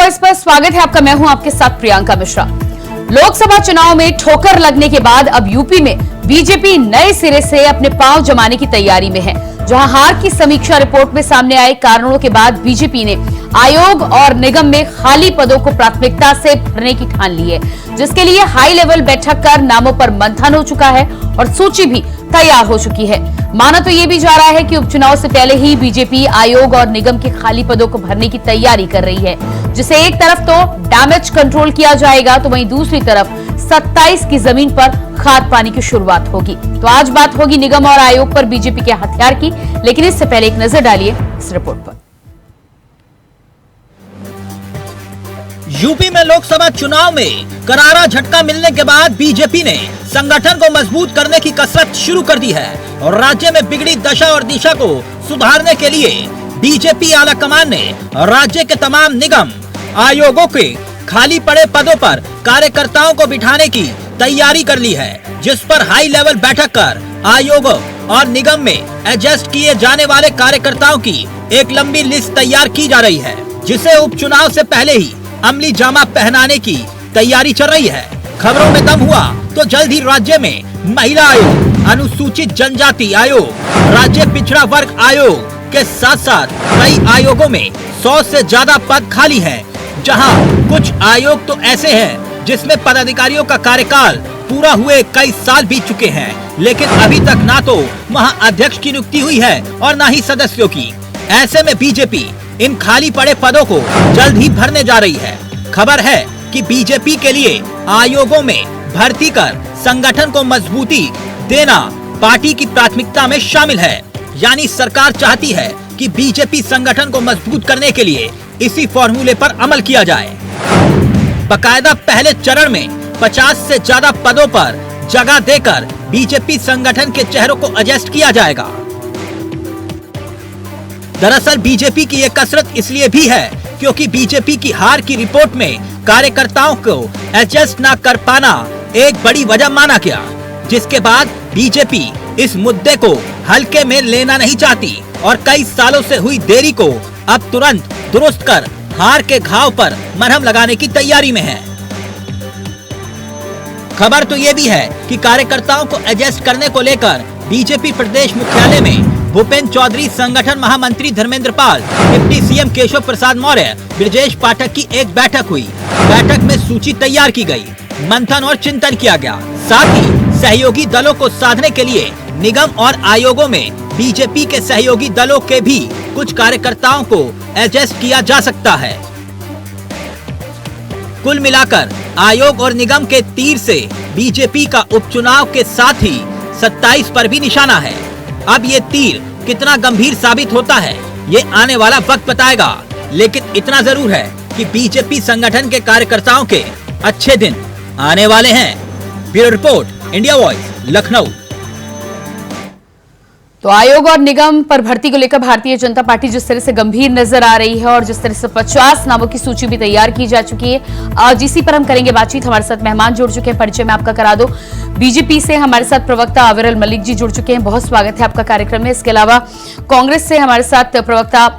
Voice पर स्वागत है आपका। मैं हूं आपके साथ प्रियंका मिश्रा। लोकसभा चुनाव में ठोकर लगने के बाद अब यूपी में बीजेपी नए सिरे से अपने पांव जमाने की तैयारी में है। जहां हार की समीक्षा रिपोर्ट में सामने आए कारणों के बाद बीजेपी ने आयोग और निगम में खाली पदों को प्राथमिकता से भरने की ठान ली है, जिसके लिए हाई लेवल बैठक कर नामों पर मंथन हो चुका है और सूची भी तैयार हो चुकी है। माना तो ये भी जा रहा है कि उपचुनाव से पहले ही बीजेपी आयोग और निगम के खाली पदों को भरने की तैयारी कर रही है, जिसे एक तरफ तो डैमेज कंट्रोल किया जाएगा तो वहीं दूसरी तरफ 27 की जमीन पर खाद पानी की शुरुआत होगी। तो आज बात होगी निगम और आयोग पर बीजेपी के हथियार की, लेकिन इससे पहले एक नजर डालिए इस रिपोर्ट पर। यूपी में लोकसभा चुनाव में करारा झटका मिलने के बाद बीजेपी ने संगठन को मजबूत करने की कसरत शुरू कर दी है और राज्य में बिगड़ी दशा और दिशा को सुधारने के लिए बीजेपी आलाकमान ने राज्य के तमाम निगम आयोगों के खाली पड़े पदों पर कार्यकर्ताओं को बिठाने की तैयारी कर ली है, जिस पर हाई लेवल बैठक कर आयोगों और निगम में एडजस्ट किए जाने वाले कार्यकर्ताओं की एक लंबी लिस्ट तैयार की जा रही है, जिसे उपचुनाव से पहले ही अमली जामा पहनाने की तैयारी चल रही है। खबरों में दम हुआ तो जल्द ही राज्य में महिला आयोग, अनुसूचित जनजाति आयोग, राज्य पिछड़ा वर्ग आयोग के साथ साथ कई आयोगों में 100 से ज्यादा पद खाली हैं, जहां कुछ आयोग तो ऐसे हैं जिसमें पदाधिकारियों का कार्यकाल पूरा हुए कई साल बीत चुके हैं, लेकिन अभी तक ना तो वहां अध्यक्ष की नियुक्ति हुई है और ना ही सदस्यों की। ऐसे में बीजेपी इन खाली पड़े पदों को जल्द ही भरने जा रही है। खबर है कि बीजेपी के लिए आयोगों में भर्ती कर संगठन को मजबूती देना पार्टी की प्राथमिकता में शामिल है। यानी सरकार चाहती है कि बीजेपी संगठन को मजबूत करने के लिए इसी फॉर्मूले पर अमल किया जाए। बकायदा पहले चरण में 50 से ज्यादा पदों पर जगह देकर बीजेपी संगठन के चेहरों को एडजस्ट किया जाएगा। दरअसल बीजेपी की ये कसरत इसलिए भी है क्योंकि बीजेपी की हार की रिपोर्ट में कार्यकर्ताओं को एडजस्ट न कर पाना एक बड़ी वजह माना गया, जिसके बाद बीजेपी इस मुद्दे को हल्के में लेना नहीं चाहती और कई सालों से हुई देरी को अब तुरंत दुरुस्त कर हार के घाव पर मरहम लगाने की तैयारी में है। खबर तो ये भी है कि कार्यकर्ताओं को एडजस्ट करने को लेकर बीजेपी प्रदेश मुख्यालय में भूपेंद्र चौधरी, संगठन महामंत्री धर्मेंद्र पाल, डिप्टी सीएम केशव प्रसाद मौर्य, ब्रजेश पाठक की एक बैठक हुई। बैठक में सूची तैयार की गई, मंथन और चिंतन किया गया। साथ ही सहयोगी दलों को साधने के लिए निगम और आयोगों में बीजेपी के सहयोगी दलों के भी कुछ कार्यकर्ताओं को एडजस्ट किया जा सकता है। कुल मिलाकर आयोग और निगम के तीर से बीजेपी का उपचुनाव के साथ ही 27 पर भी निशाना है। अब ये तीर कितना गंभीर साबित होता है ये आने वाला वक्त बताएगा, लेकिन इतना जरूर है कि बीजेपी संगठन के कार्यकर्ताओं के अच्छे दिन आने वाले हैं। Bureau report, India voice, Lucknow. तो आयोग और निगम पर भर्ती को लेकर भारतीय जनता पार्टी जिस तरह से गंभीर नजर आ रही है और जिस तरह से 50 नामों की सूची भी तैयार की जा चुकी है, आज इसी पर हम करेंगे बातचीत। हमारे साथ मेहमान जुड़ चुके हैं, परिचय में आपका करा दो। बीजेपी से हमारे साथ प्रवक्ता अविरल मलिक जी जुड़ चुके हैं, बहुत स्वागत है आपका कार्यक्रम में। इसके अलावा कांग्रेस से हमारे साथ प्रवक्ता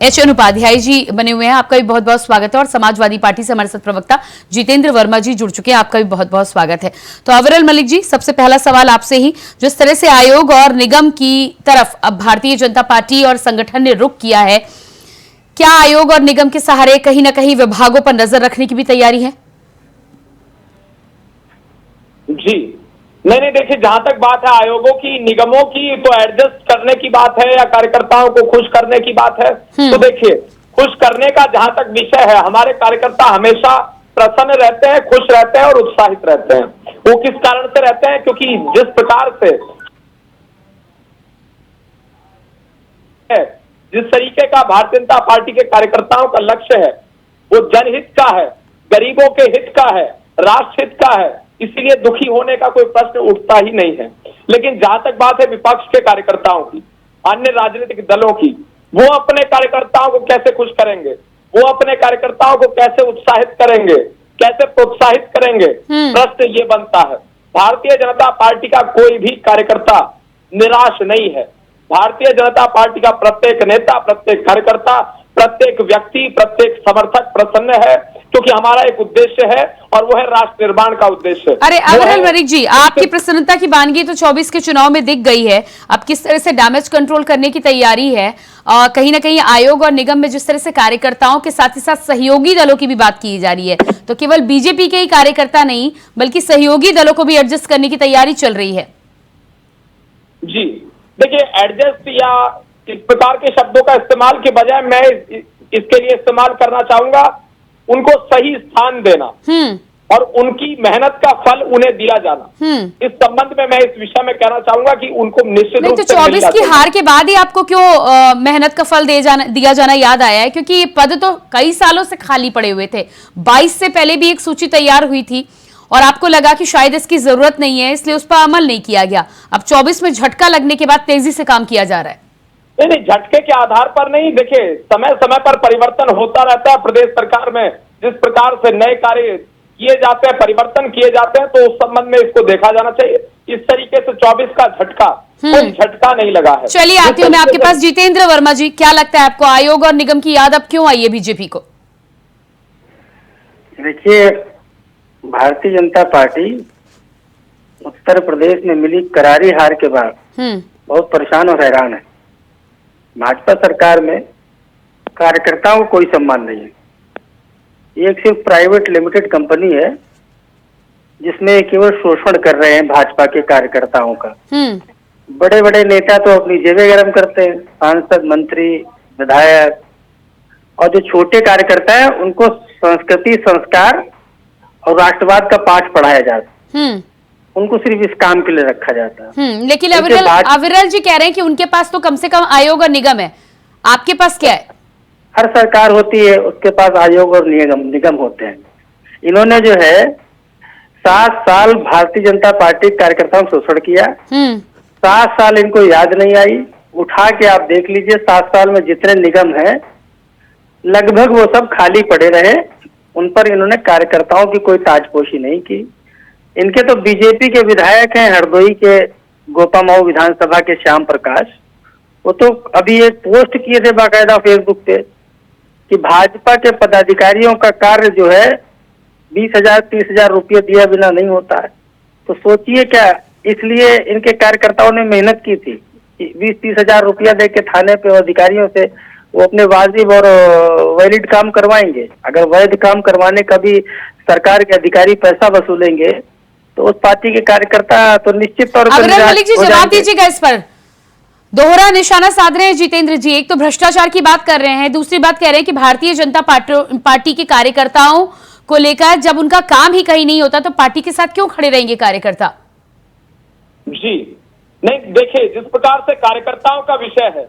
एचएन उपाध्याय जी बने हुए हैं, आपका भी बहुत बहुत स्वागत है। और समाजवादी पार्टी से हमारे साथ प्रवक्ता जितेंद्र वर्मा जी जुड़ चुके हैं, आपका भी बहुत बहुत स्वागत है। तो अविरल मलिक जी, सबसे पहला सवाल आपसे ही, जिस तरह से आयोग और निगम की तरफ अब भारतीय जनता पार्टी और संगठन ने रुख किया है, क्या आयोग और निगम के सहारे कहीं ना कहीं विभागों पर नजर रखने की भी तैयारी है? जी नहीं, देखिए, जहां तक बात है आयोगों की, निगमों की, तो एडजस्ट करने की बात है या कार्यकर्ताओं को खुश करने की बात है, तो देखिए, खुश करने का जहां तक विषय है, हमारे कार्यकर्ता हमेशा प्रसन्न रहते हैं, खुश रहते हैं और उत्साहित रहते हैं। वो किस कारण से रहते हैं? क्योंकि जिस प्रकार से, जिस तरीके का भारतीय जनता पार्टी के कार्यकर्ताओं का लक्ष्य है, वो जनहित का है, गरीबों के हित का है, राष्ट्र हित का है, इसीलिए दुखी होने का कोई प्रश्न उठता ही नहीं है। लेकिन जहां तक बात है विपक्ष के कार्यकर्ताओं की, अन्य राजनीतिक दलों की, वो अपने कार्यकर्ताओं को कैसे खुश करेंगे, वो अपने कार्यकर्ताओं को कैसे उत्साहित करेंगे, कैसे प्रोत्साहित करेंगे, प्रश्न ये बनता है। भारतीय जनता पार्टी का कोई भी कार्यकर्ता निराश नहीं है। भारतीय जनता पार्टी का प्रत्येक नेता, प्रत्येक कार्यकर्ता प्रत्येक व्यक्ति, प्रत्येक समर्थक प्रसन्न है, क्योंकि हमारा एक उद्देश्य है और वो है राष्ट्र निर्माण का उद्देश्य। अरे अविरल मलिक जी, आपकी प्रसन्नता की वानगी तो 24 के चुनाव में दिख गई है। अब किस तरह से डैमेज कंट्रोल करने की तैयारी है, कहीं ना कहीं आयोग और निगम में जिस तरह से कार्यकर्ताओं के साथ ही साथ सहयोगी दलों की भी बात की जा रही है, तो केवल बीजेपी के ही कार्यकर्ता नहीं बल्कि सहयोगी दलों को भी एडजस्ट करने की तैयारी चल रही है। जी देखिए, एडजस्ट या इस प्रकार के शब्दों का इस्तेमाल के बजाय मैं इसके लिए इस्तेमाल करना चाहूंगा उनको सही स्थान देना और उनकी मेहनत का फल उन्हें दिया जाना। इस संबंध में मैं इस विषय में कहना चाहूंगा कि उनको निश्चित रूप से 24 की हार के बाद ही आपको क्यों मेहनत का फल दिया जाना याद आया है? क्योंकि ये पद तो कई सालों से खाली पड़े हुए थे। 22 से पहले भी एक सूची तैयार हुई थी और आपको लगा कि शायद इसकी जरूरत नहीं है, इसलिए उस पर अमल नहीं किया गया। अब 24 में झटका लगने के बाद तेजी से काम किया जा रहा है। नहीं, झटके के आधार पर नहीं। देखिए, समय समय पर परिवर्तन होता रहता है प्रदेश सरकार में। जिस प्रकार से नए कार्य किए जाते हैं, परिवर्तन किए जाते हैं, तो उस संबंध में इसको देखा जाना चाहिए। इस तरीके से 24 का झटका कोई झटका नहीं लगा है। चलिए आती हूँ मैं आपके पास। जितेंद्र वर्मा जी, क्या लगता है आपको आयोग और निगम की याद अब क्यों आई है बीजेपी को? देखिए, भारतीय जनता पार्टी उत्तर प्रदेश में मिली करारी हार के बाद बहुत परेशान और हैरान है। भाजपा सरकार में कार्यकर्ताओं को कोई सम्मान नहीं है। ये एक सिर्फ प्राइवेट लिमिटेड कंपनी है जिसमें केवल शोषण कर रहे हैं भाजपा के कार्यकर्ताओं का। बड़े बड़े नेता तो अपनी जेबें गर्म करते हैं, सांसद, मंत्री, विधायक, और जो छोटे कार्यकर्ता हैं उनको संस्कृति, संस्कार और राष्ट्रवाद का पाठ पढ़ाया जाता है। उनको सिर्फ इस काम के लिए रखा जाता है। लेकिन अविरल जी कह रहे हैं कि उनके पास तो कम से कम आयोग और निगम है, आपके पास क्या है? हर सरकार होती है, उसके पास आयोग और निगम होते हैं। इन्होंने जो है 7 साल भारतीय जनता पार्टी कार्यकर्ताओं को शोषण किया। 7 साल इनको याद नहीं आई। उठा के आप देख लीजिए, 7 साल में जितने निगम हैं लगभग वो सब खाली पड़े रहे। उन पर इन्होंने कार्यकर्ताओं की कोई ताजपोशी नहीं की। इनके तो बीजेपी के विधायक हैं, हरदोई के गोपामाऊ विधानसभा के श्याम प्रकाश, वो तो अभी एक पोस्ट किए थे बाकायदा फेसबुक पे कि भाजपा के पदाधिकारियों का कार्य जो है 20,000 30,000 रुपये दिया बिना नहीं होता है। तो सोचिए क्या, इसलिए इनके कार्यकर्ताओं ने मेहनत की थी कि 20-30,000 रुपया दे के थाने पे अधिकारियों से वो अपने वाजिब और वैलिड काम करवाएंगे। अगर वैध काम करवाने का भी सरकार के अधिकारी पैसा वसूलेंगे तो उस पार्टी के कार्यकर्ता तो निश्चित तौर पर मलिक जी जवाब दीजिएगा इस पर। दोहरा निशाना साध रहे हैं जितेंद्र जी। एक तो भ्रष्टाचार की बात कर रहे हैं, दूसरी बात कह रहे हैं कि भारतीय जनता पार्टी के कार्यकर्ताओं को लेकर जब उनका काम ही कहीं नहीं होता तो पार्टी के साथ क्यों खड़े रहेंगे कार्यकर्ता? जी नहीं, देखिए, जिस प्रकार से कार्यकर्ताओं का विषय है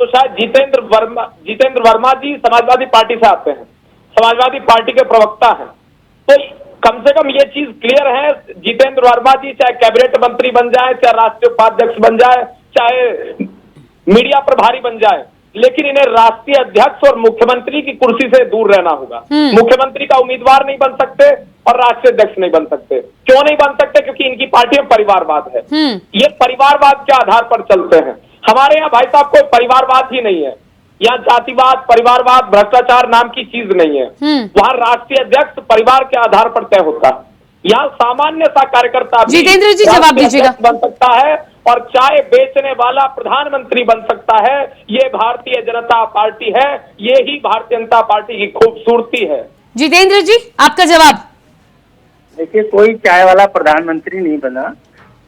तो शायद जितेंद्र वर्मा जी समाजवादी पार्टी से आते हैं, समाजवादी पार्टी के प्रवक्ता हैं, तो कम से कम ये चीज क्लियर है, जितेंद्र वर्मा जी चाहे कैबिनेट मंत्री बन जाए, चाहे राष्ट्रीय उपाध्यक्ष बन जाए, चाहे मीडिया प्रभारी बन जाए, लेकिन इन्हें राष्ट्रीय अध्यक्ष और मुख्यमंत्री की कुर्सी से दूर रहना होगा। मुख्यमंत्री का उम्मीदवार नहीं बन सकते और राष्ट्रीय अध्यक्ष नहीं बन सकते। क्यों नहीं बन सकते? क्योंकि इनकी पार्टी में परिवारवाद है। ये परिवारवाद के आधार पर चलते हैं। हमारे यहाँ भाई साहब कोई परिवारवाद ही नहीं है। यहाँ जातिवाद, परिवारवाद, भ्रष्टाचार नाम की चीज नहीं है। वहाँ राष्ट्रीय अध्यक्ष परिवार के आधार पर तय होता है। यहाँ सामान्य सा कार्यकर्ता भी जितेंद्र जी जवाब दीजिएगा बन सकता है और चाय बेचने वाला प्रधानमंत्री बन सकता है। ये भारतीय जनता पार्टी है, ये ही भारतीय जनता पार्टी की खूबसूरती है। जितेंद्र जी आपका जवाब। देखिए, कोई चाय वाला प्रधानमंत्री नहीं बना।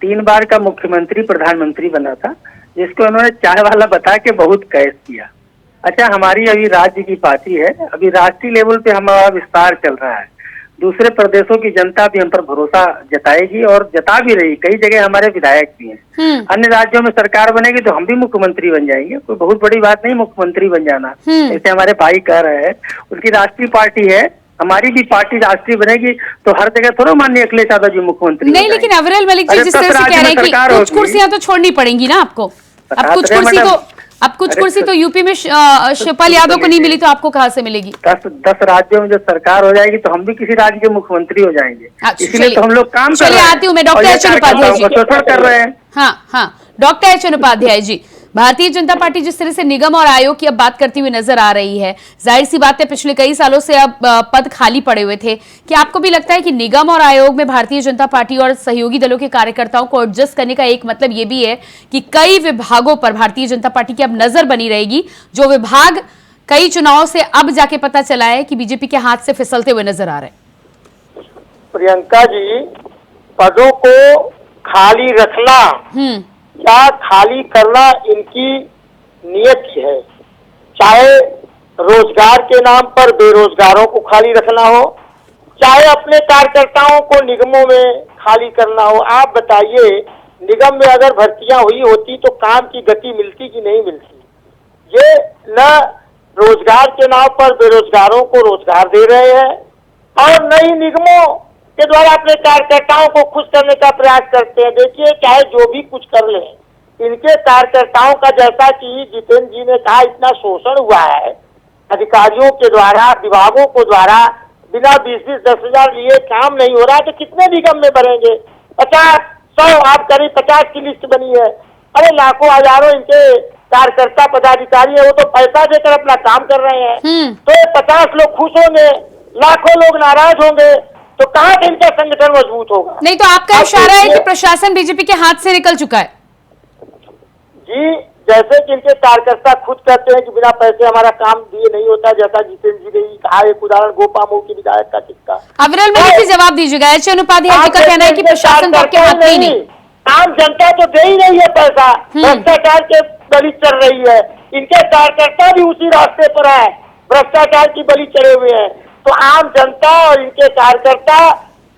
3 बार का मुख्यमंत्री प्रधानमंत्री बना था, जिसको उन्होंने चाय वाला बता के बहुत कैश किया। अच्छा, हमारी अभी राज्य की पार्टी है, अभी राष्ट्रीय लेवल पे हमारा विस्तार चल रहा है। दूसरे प्रदेशों की जनता भी हम पर भरोसा जताएगी और जता भी रही। कई जगह हमारे विधायक भी हैं। अन्य राज्यों में सरकार बनेगी तो हम भी मुख्यमंत्री बन जाएंगे। कोई बहुत बड़ी बात नहीं मुख्यमंत्री बन जाना। जैसे हमारे भाई कह रहे हैं, उनकी राष्ट्रीय पार्टी है, हमारी भी पार्टी राष्ट्रीय बनेगी तो हर जगह थोड़ा माननीय अखिलेश यादव जी मुख्यमंत्री नहीं। लेकिन अविरल मलिक जी जिस तरह से कह रहे हैं कि कुछ कुर्सियां तो छोड़नी पड़ेंगी ना आपको। अब कुछ कुर्सी तो यूपी में शिवपाल यादव को नहीं मिली तो आपको कहां से मिलेगी? 10 राज्यों में जब सरकार हो जाएगी तो हम भी किसी राज्य के मुख्यमंत्री हो जाएंगे। इसलिए तो हम लोग काम कर रहे हैं। आती हूँ मैं doctor H N Upadhyay ji कर रहे हैं। हाँ, doctor H N Upadhyay ji, Bharatiya Janata party जिस तरह से निगम और आयोग की अब बात करती हुई नजर आ रही है, जाहिर सी बात है पिछले कई सालों से अब पद खाली पड़े हुए थे। क्या आपको भी लगता है कि निगम और आयोग में भारतीय जनता पार्टी और सहयोगी दलों के कार्यकर्ताओं को एडजस्ट करने का एक मतलब ये भी है कि कई विभागों पर भारतीय जनता पार्टी की अब नजर बनी रहेगी, जो विभाग कई चुनावों से अब जाके पता चला है कि बीजेपी के हाथ से फिसलते हुए नजर आ रहे हैं? प्रियंका जी, पदों को खाली रखना या खाली करना इनकी नियत ही है। चाहे रोजगार के नाम पर बेरोजगारों को खाली रखना हो, चाहे अपने कार्यकर्ताओं को निगमों में खाली करना हो। आप बताइए, निगम में अगर भर्तियां हुई होती तो काम की गति मिलती कि नहीं मिलती? ये न रोजगार के नाम पर बेरोजगारों को रोजगार दे रहे हैं और न ही निगमों के द्वारा अपने कार्यकर्ताओं को खुश करने का प्रयास करते हैं। देखिए, चाहे जो भी कुछ कर ले, इनके कार्यकर्ताओं का, जैसा कि जितेंद्र जी ने कहा, इतना शोषण हुआ है अधिकारियों के द्वारा, विभागों को द्वारा, बिना 20-20, 10,000 लिए काम नहीं हो रहा है। तो कितने निगम में भरेंगे? 50, 100, आप करीब 50 की लिस्ट बनी है। अरे लाखों हजारों इनके कार्यकर्ता पदाधिकारी है, वो तो पैसा देकर अपना काम कर रहे हैं। तो 50 लोग खुश होंगे, लाखों लोग नाराज होंगे, तो कहाँ से इनका संगठन मजबूत होगा? नहीं, तो आपका इशारा है कि प्रशासन बीजेपी के हाथ से निकल चुका है। जी, जैसे कि इनके कार्यकर्ता खुद कहते हैं कि बिना पैसे हमारा काम दिए नहीं होता, जैसा जितेंद्र जी ने कहा। एक उदाहरण गोपामऊ के विधायक का किसका। अविरल मलिक जी जवाब दीजिएगा। एच.एन. उपाध्याय जी का कहना है कि प्रशासन तो आपके हाथ में ही नहीं। आम जनता तो दे ही नहीं है पैसा, भ्रष्टाचार के बलि चढ़ रही है। इनके कार्यकर्ता भी उसी रास्ते पर है, भ्रष्टाचार की बलि चढ़े हुए हैं। तो आम जनता और इनके कार्यकर्ता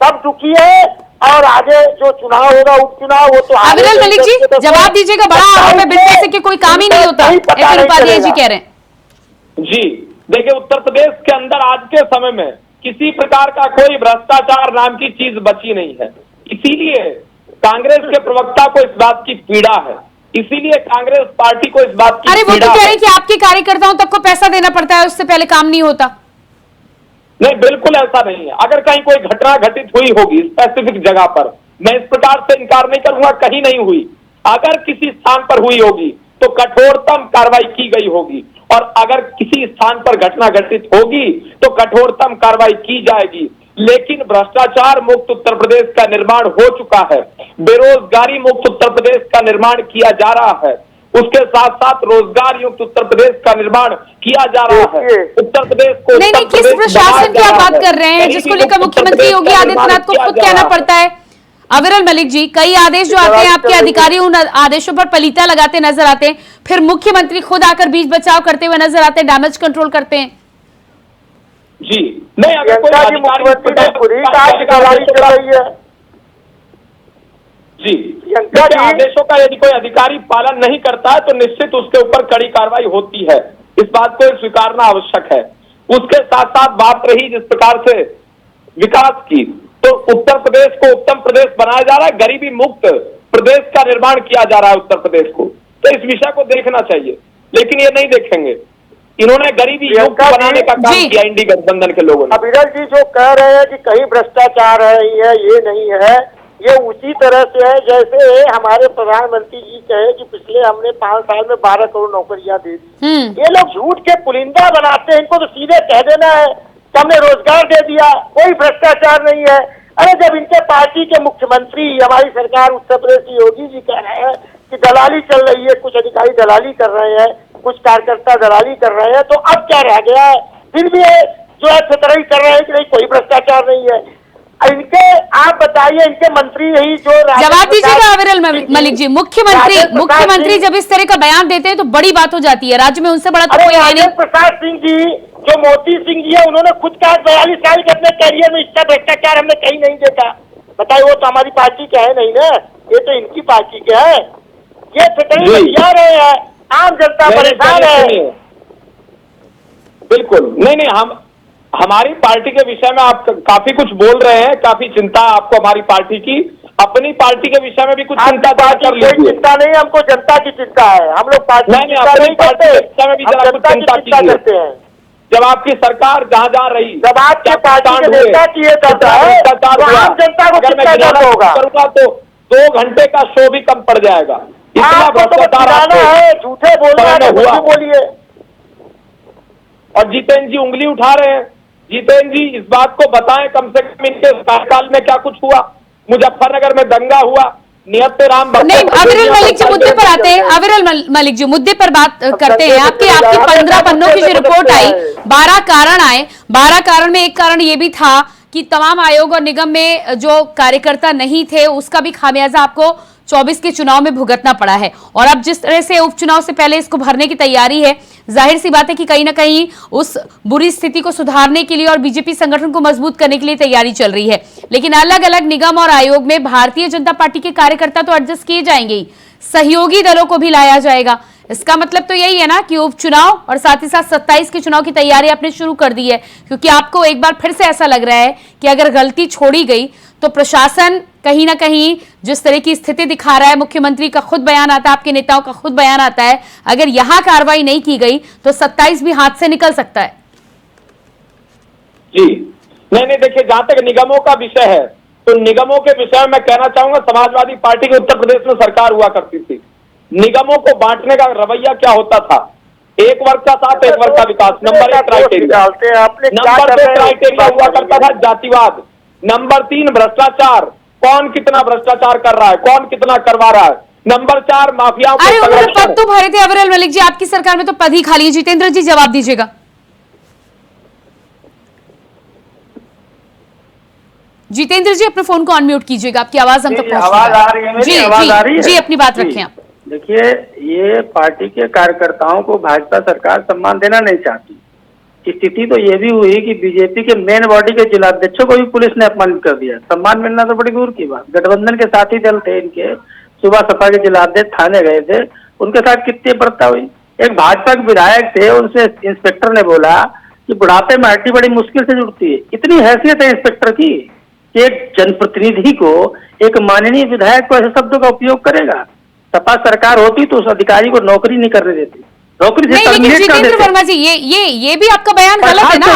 सब दुखी है। और आगे जो चुनाव होगा, उपचुनाव, वो तो अविरल मलिक जी जवाब दीजिएगा। बड़ा आरोप है बिल पैसे के कोई काम ही नहीं होता, एच.एन. उपाध्याय जी कह रहे हैं। जी देखिए, उत्तर प्रदेश के अंदर आज के समय में किसी प्रकार का कोई भ्रष्टाचार नाम की चीज बची नहीं है। इसीलिए कांग्रेस के प्रवक्ता को इस बात की पीड़ा है, इसीलिए कांग्रेस पार्टी को इस बात की अरे वो पीड़ा तो कह रहे है हैं कि आपके कार्यकर्ताओं तक को पैसा देना पड़ता है, उससे पहले काम नहीं होता। नहीं, बिल्कुल ऐसा नहीं है। अगर कहीं कोई घटना घटित हुई होगी स्पेसिफिक जगह पर, मैं इस प्रकार से इनकार नहीं करूंगा, कहीं नहीं हुई। अगर किसी स्थान पर हुई होगी तो कठोरतम कार्रवाई की गई होगी, और अगर किसी स्थान पर घटना घटित होगी तो कठोरतम कार्रवाई की जाएगी। लेकिन भ्रष्टाचार मुक्त उत्तर प्रदेश का निर्माण हो चुका है, बेरोजगारी मुक्त उत्तर प्रदेश का निर्माण किया जा रहा है, उसके साथ साथ रोजगार युक्त उत्तर प्रदेश का निर्माण किया जा रहा है। उत्तर प्रदेश को नहीं, किस प्रशासन की आप बात कर रहे हैं जिसको लेकर मुख्यमंत्री योगी आदित्यनाथ को खुद कहना पड़ता है? अविरल मलिक जी, कई आदेश जो आते हैं आपके अधिकारी उन आदेशों पर पलीता लगाते नजर आते हैं, फिर मुख्यमंत्री खुद आकर बीच बचाव करते हुए नजर आते हैं, डैमेज कंट्रोल करते हैं। जी नहीं, अगर कोई आदेशों का यदि कोई अधिकारी पालन नहीं करता है तो निश्चित उसके ऊपर कड़ी कार्रवाई होती है। इस बात को स्वीकारना आवश्यक है। उसके साथ साथ बात रही जिस प्रकार से विकास की, तो उत्तर प्रदेश को उत्तम प्रदेश बनाया जा रहा है, गरीबी मुक्त प्रदेश का निर्माण किया जा रहा है उत्तर प्रदेश को। तो इस विषय को देखना चाहिए, लेकिन ये नहीं देखेंगे। इन्होंने गरीबी मुक्त बनाने का काम किया इंडी गठबंधन के लोगों ने। अविरल जी जो कह रहे हैं कि कहीं भ्रष्टाचार है, ये नहीं है, ये उसी तरह से है जैसे हमारे प्रधानमंत्री जी कहे कि पिछले हमने 5 साल में 12 करोड़ नौकरियां दे दी। ये लोग झूठ के पुलिंदा बनाते हैं, इनको तो सीधे कह देना है कि हमने रोजगार दे दिया, कोई भ्रष्टाचार नहीं है। अरे जब इनके पार्टी के मुख्यमंत्री, हमारी सरकार उत्तर प्रदेश की योगी जी कह रहे हैं कि दलाली चल रही है, कुछ अधिकारी दलाली कर रहे हैं, कुछ कार्यकर्ता दलाली कर रहे हैं, तो अब क्या रह गया है? फिर भी जो है फितरही कर रहे हैं कि नहीं कोई भ्रष्टाचार नहीं है। इनके आप बताइए, इनके मंत्री यही जो जवाब दीजिएगा अविरल मलिक जी। मुख्यमंत्री जब इस तरह का बयान देते हैं तो बड़ी बात हो जाती है, राज्य में उनसे बड़ा तो कोई है नहीं। प्रसाद सिंह जी, जो मोती सिंह जी है, उन्होंने खुद कहा 42 साल के अपने कैरियर में इसका भ्रष्टाचार हमने कहीं नहीं देखा। बताइए, वो तो हमारी पार्टी के है नहीं ना, ये तो इनकी पार्टी के है। ये फितरही बतिया रहे हैं, आम जनता परेशान है। बिल्कुल नहीं, हम हमारी पार्टी के विषय में आप काफी कुछ बोल रहे हैं, काफी चिंता आपको हमारी पार्टी की। अपनी पार्टी के विषय में भी कुछ चिंता कर लीजिए। चिंता नहीं, हमको जनता की चिंता है। हम लोग पार्टी नहीं, अपनी पार्टी के विषय में भी जरा कुछ चिंता करते हैं। जब आपकी सरकार जहाँ रही, जब आपके पार्टी के नेता की ये करता है तो आम जनता को कितना दर्द होगा? करूंगा तो 2 घंटे का शो भी कम पड़ जाएगा। इतना आपको तो भ्रष्टाचार खिलाना है, झूठे बोलना है तो हुआ। कुछ भी बोलिए। और जितेंद्र जी उंगली उठा रहे हैं। जितेंद्र जी इस बात को बताएं कम से कम इनके कार्यकाल में क्या कुछ हुआ। मुजफ्फरनगर में दंगा हुआ, नियत राम नहीं, अविरल मलिक जी मुद्दे पर आते हैं। अविरल मलिक जी मुद्दे पर बात करते हैं। आपकी 15 पन्नों की जो रिपोर्ट आई, 12 कारण आए, 12 कारण में एक कारण ये भी था कि तमाम आयोग और निगम में जो कार्यकर्ता नहीं थे उसका भी खामियाजा आपको 24 के चुनाव में भुगतना पड़ा है। और अब जिस तरह से उपचुनाव से पहले इसको भरने की तैयारी है, जाहिर सी बात है कि कहीं ना कहीं उस बुरी स्थिति को सुधारने के लिए और बीजेपी संगठन को मजबूत करने के लिए तैयारी चल रही है। लेकिन अलग अलग निगम और आयोग में भारतीय जनता पार्टी के कार्यकर्ता तो एडजस्ट किए जाएंगे ही, सहयोगी दलों को भी लाया जाएगा। इसका मतलब तो यही है ना कि उपचुनाव और साथ ही साथ 27 के चुनाव की तैयारी आपने शुरू कर दी है, क्योंकि आपको एक बार फिर से ऐसा लग रहा है कि अगर गलती छोड़ी गई तो प्रशासन कहीं ना कहीं जिस तरह की स्थिति दिखा रहा है, मुख्यमंत्री का खुद बयान आता है, आपके नेताओं का खुद बयान आता है, अगर यहां कार्रवाई नहीं की गई तो 27 भी हाथ से निकल सकता है। जी नहीं, देखिए जहां तक निगमों का विषय है तो निगमों के विषय में मैं कहना चाहूंगा, समाजवादी पार्टी की उत्तर प्रदेश में सरकार हुआ करती थी। निगमों को बांटने का रवैया क्या होता था? एक वर्ग का साथ, एक वर्ग का विकास, नंबर 1 क्राइटेरिया। नंबर 2 क्राइटेरिया हुआ करता था जातिवाद। नंबर 3 भ्रष्टाचार, कौन कितना भ्रष्टाचार कर रहा है, कौन कितना करवा रहा है। नंबर 4 माफियाओं अरे को उन्होंने पद तो भरे थे अविरल मलिक जी, आपकी सरकार में तो पद ही खाली है। जितेंद्र जी जवाब दीजिएगा। जितेंद्र जी अपने फोन को अनम्यूट कीजिएगा, आपकी आवाज हम तक पहुंच आवाज आ रही है मेरी? आवाज आ रही है? जी अपनी बात रखें आप। देखिए, ये पार्टी के कार्यकर्ताओं को भाजपा सरकार सम्मान देना नहीं चाहती। स्थिति तो ये भी हुई कि बीजेपी के मेन बॉडी के जिलाध्यक्षों को भी पुलिस ने अपमानित कर दिया। सम्मान मिलना तो बड़ी दूर की बात। गठबंधन के साथी दल थे इनके, सुबह सपा के जिलाध्यक्ष थाने गए थे, उनके साथ कितनी बर्ता हुई। एक भाजपा के विधायक थे, उनसे इंस्पेक्टर ने बोला कि बुढ़ापे में हड्डी बड़ी मुश्किल से जुड़ती है। इतनी हैसियत है इंस्पेक्टर की कि एक जनप्रतिनिधि को, एक माननीय विधायक को ऐसे शब्दों का उपयोग करेगा। सपा सरकार होती तो उस अधिकारी को नौकरी नहीं करने देती, नौकरी से नहीं, लेकिन जितेंद्र वर्मा जी ये भी आपका बयान गलत है ना।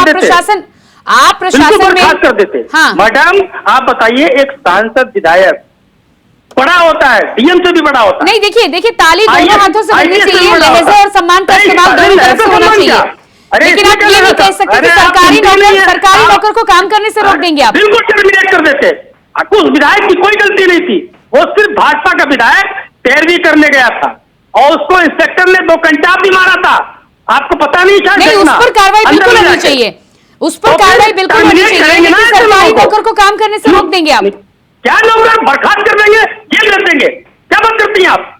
आप प्रशासन में खास कर देते। हाँ। मैडम आप बताइए, एक सांसद विधायक बड़ा होता है, डीएम से भी बड़ा होता है। नहीं, देखिए ताली दोनों हाथों से बननी चाहिए, लहजे और सम्मान का इस्तेमाल दोनों तरफ से होना चाहिए। लेकिन आप ये नहीं कह सकते कि सरकारी नौकर को काम करने से रोक देंगे आप। बिल्कुल टर्मिनेट कर देते। उस विधायक की कोई गलती नहीं थी, वो सिर्फ भाजपा का विधायक पैरवी करने गया था और उसको इंस्पेक्टर ने 2 कंटाप भी मारा था। आपको पता नहीं था? नहीं, उस पर कार्रवाई बिल्कुल होनी चाहिए, उस पर कार्रवाई बिल्कुल होनी चाहिए, लेकिन सरकारी नौकर को काम करने से रोक देंगे आप। क्या लोग बर्खास्त कर देंगे, जेल कर देंगे? क्या बात करती हैं आप?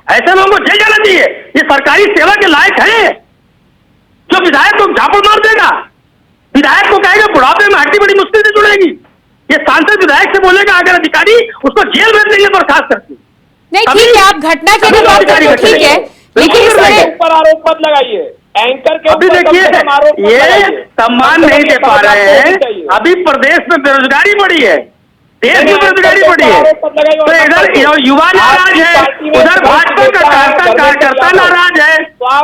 ऐसे लोगों को जेल जाना चाहिए। ये सरकारी सेवा के लायक है जो विधायक को झापड़ मार देगा, विधायक को कहेगा बुढ़ापे में हड्डी बड़ी मुश्किल से जुड़ेगी। ये सांसद विधायक से बोलेगा अगर अधिकारी, उसको जेल भेज देंगे बर्खास्त करके। नहीं ठीक है, आप घटना की अगर बात करें तो ठीक है, लेकिन इसमें ऊपर आरोप मत लगाइए। एंकर के अभी देखिए, ये सम्मान नहीं दे पा रहे हैं। अभी प्रदेश में बेरोजगारी बढ़ी है, देश में बेरोजगारी बढ़ी है, तो इधर युवा नाराज है, उधर भाजपा का कार्यकर्ता नाराज है,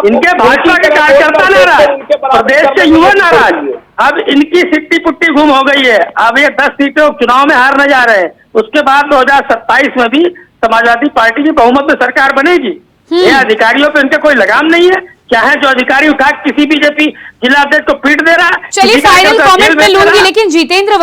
इनके भाजपा के कार्यकर्ता नाराज, प्रदेश के युवा नाराज। अब इनकी सिट्टी पुट्टी गुम हो गई है। अब ये 10 सीटों चुनाव में हारने जा रहे हैं। उसके बाद 2027 में भी समाजवादी पार्टी की बहुमत में सरकार बनेगी। ये अधिकारियों पे इनका कोई लगाम नहीं है। चाहे जो अधिकारी उठा किसी बीजेपी जिलाध्यक्ष को पीट दे रहा है। चलिए फाइनल कमेंट में लूंगी, लेकिन जितेंद्र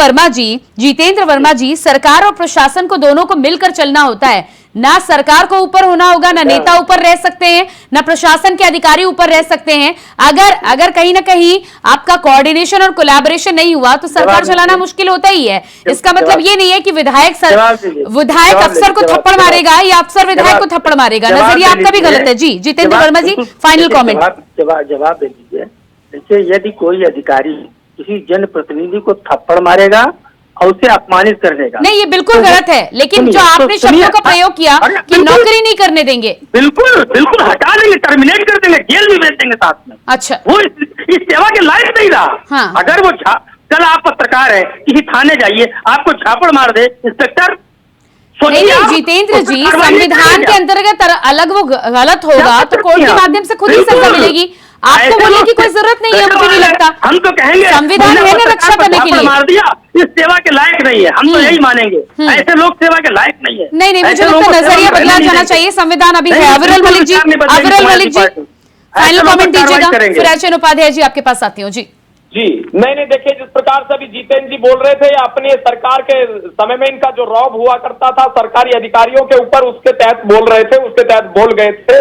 वर्मा जी सरकार और प्रशासन को दोनों को मिलकर चलना होता है। ना सरकार को ऊपर होना होगा, ना नेता ऊपर रह सकते हैं, ना प्रशासन के अधिकारी ऊपर रह सकते हैं। अगर कहीं ना कहीं आपका कोऑर्डिनेशन और कोलैबोरेशन नहीं हुआ तो सरकार चलाना मुश्किल होता ही है। इसका मतलब ये नहीं है कि विधायक अफसर को थप्पड़ मारेगा या अफसर विधायक को थप्पड़ मारेगा। नजरिया आपका भी गलत है। जी जितेंद्र वर्मा जी, फाइनल कॉमेंट। जवाब दे दीजिए। देखिए, यदि कोई अधिकारी किसी जनप्रतिनिधि को थप्पड़ मारेगा और उसे अपमानित कर देगा, नहीं ये बिल्कुल गलत है। लेकिन जो आपने शब्दों का प्रयोग किया कि नौकरी नहीं करने देंगे, बिल्कुल हटा देंगे, टर्मिनेट कर देंगे, जेल भी भेज देंगे साथ में। अच्छा, वो इस सेवा के लायक नहीं रहा। हाँ। अगर वो कल आप पत्रकार है, किसी थाने जाइए, आपको झापड़ मार दे इंस्पेक्टर, नहीं जितेंद्र जी, संविधान के अंतर्गत अलग वो गलत होगा तो कोर्ट के माध्यम से खुद ही सजा मिलेगी। आपको बोलने की कोई जरूरत नहीं है, मुझे नहीं लगता। हम तो कहेंगे संविधान है ना रक्षा करने के लिए। मार दिया, इस सेवा के लायक नहीं है, हम तो यही मानेंगे। ऐसे लोक सेवा के लायक नहीं है। नहीं, मुझे लगता है नजरिया बदला जाना चाहिए। संविधान अभी है। अविरल मलिक जी, फाइनल कमेंट दीजिएगा, फिर एचएन उपाध्याय जी आपके पास आती हूँ। जी नहीं, देखिए, जिस प्रकार से अभी जितेंद्र जी बोल रहे थे, या अपने सरकार के समय में इनका जो रौब हुआ करता था सरकारी अधिकारियों के ऊपर, उसके तहत बोल रहे थे, उसके तहत बोल गए थे।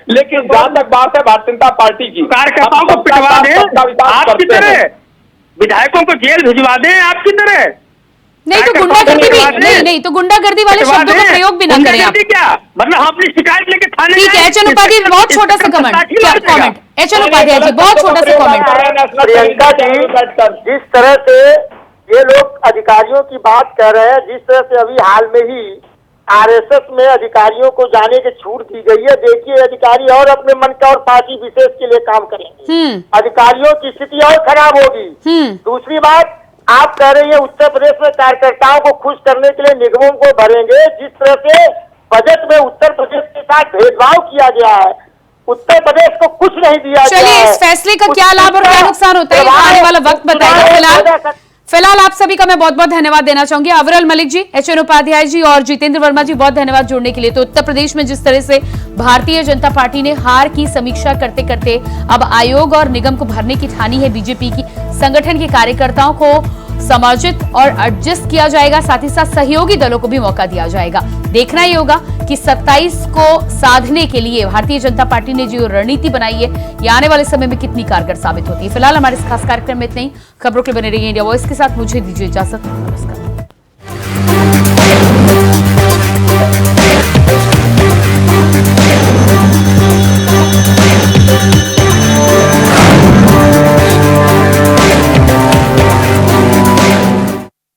लेकिन जहां तक बात है भारतीय जनता पार्टी की, कार्यकर्ताओं को पिटवा दें आपकी तरह, विधायकों को जेल भिजवा दें आपकी तरह। नहीं तो गुंडागर्दी भी नहीं तो गुंडागर्दी वाले शब्दों का प्रयोग भी ना करें आप। क्या मतलब हम अपनी शिकायत लेके थाने? ठीक है, एचएन उपाध्याय बहुत छोटा सा कमेंट, क्या कमेंट? एचएन उपाध्याय जी बहुत छोटा सा कमेंट। प्रियंका जी, जिस तरह से ये लोग अधिकारियों की बात कर रहे हैं, जिस तरह से अभी हाल में ही आरएसएस में अधिकारियों को जाने की छूट दी गई है, देखिए अधिकारी और अपने मन का और पार्टी विशेष के लिए काम करेंगे, अधिकारियों की स्थिति और खराब होगी। दूसरी बात, आप कह रही है उत्तर प्रदेश में कार्यकर्ताओं को खुश करने के लिए निगमों को भरेंगे। जिस तरह से बजट में उत्तर प्रदेश के साथ भेदभाव किया गया है, उत्तर प्रदेश को कुछ नहीं दिया गया है। चलिए, इस फैसले का क्या लाभ और क्या नुकसान होता है आने वाला वक्त बताएगा। फिलहाल आप सभी का मैं बहुत बहुत धन्यवाद देना चाहूंगी। अविरल मलिक जी, एचएन उपाध्याय जी और जितेंद्र वर्मा जी, बहुत धन्यवाद जुड़ने के लिए। तो उत्तर प्रदेश में जिस तरह से भारतीय जनता पार्टी ने हार की समीक्षा करते करते अब आयोग और निगम को भरने की ठानी है बीजेपी की, संगठन के कार्यकर्ताओं को समायोजित और एडजस्ट किया जाएगा, साथ ही साथ सहयोगी दलों को भी मौका दिया जाएगा। देखना ही होगा कि 27 को साधने के लिए भारतीय जनता पार्टी ने जो रणनीति बनाई है, ये आने वाले समय में कितनी कारगर साबित होती है। फिलहाल हमारे इस खास कार्यक्रम में इतना ही। खबरों के लिए बने रहिए इंडिया वॉइस के साथ। मुझे दीजिए इजाजत, नमस्कार।